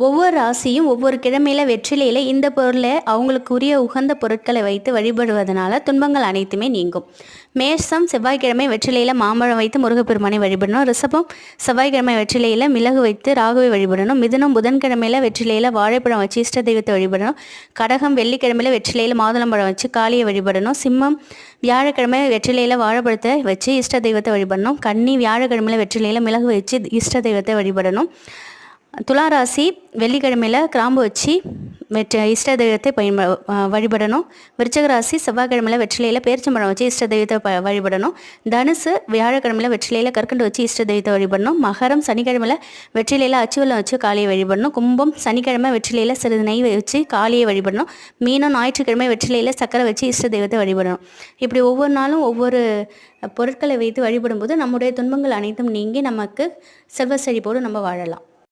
ஒவ்வொரு ராசியும் ஒவ்வொரு கிழமையில் வெற்றிலையில் இந்த பொருளை அவங்களுக்குரிய உகந்த பொருட்களை வைத்து வழிபடுவதனால துன்பங்கள் அனைத்துமே நீங்கும். மேஷம் செவ்வாய்க்கிழமை வெற்றிலையில் மாம்பழம் வைத்து முருகப்பெருமானை வழிபடணும். ரிஷபம் செவ்வாய்க்கிழமை வெற்றிலையில் மிளகு வைத்து ராகுவை வழிபடணும். மிதுனம் புதன்கிழமையில் வெற்றிலையில் வாழைப்பழம் வச்சு இஷ்ட தெய்வத்தை வழிபடணும். கடகம் வெள்ளிக்கிழமையில் வெற்றிலையில் மாதுளம்பழம் வச்சு காளியை வழிபடணும். சிம்மம் வியாழக்கிழமை வெற்றிலையில் வாழைப்பழத்தை வச்சு இஷ்ட தெய்வத்தை வழிபடணும். கன்னி வியாழக்கிழமையில் வெற்றிலையில் மிளகு வச்சு இஷ்ட தெய்வத்தை வழிபடணும். துளாராசி வெள்ளிக்கிழமையில் கிராம்பு வச்சு இஷ்ட தெய்வத்தை வழிபடணும். விருச்சிக ராசி செவ்வாய்க்கிழமையில் வெற்றிலையில் பேரிச்சம்பழம் வச்சு இஷ்ட தெய்வத்தை வழிபடணும். தனுசு வியாழக்கிழமையில் வெற்றிலையில் கற்கண்டு வச்சு இஷ்ட தெய்வத்தை வழிபடணும். மகரம் சனிக்கிழமையில் வெற்றிலையில் அச்சுவலம் வச்சு காளியை வழிபடணும். கும்பம் சனிக்கிழமை வெற்றிலையில் சிறிது நெய் வச்சு காளியை வழிபடணும். மீனம் ஞாயிற்றுக்கிழமை வெற்றிலையில் சக்கரை வச்சு இஷ்ட தெய்வத்தை வழிபடணும். இப்படி ஒவ்வொரு நாளும் ஒவ்வொரு பொருட்களை வைத்து வழிபடும்போது நம்முடைய துன்பங்கள் அனைத்தும் நீங்கி நமக்கு செல்வ செழிப்போடு நம்ம வாழலாம்.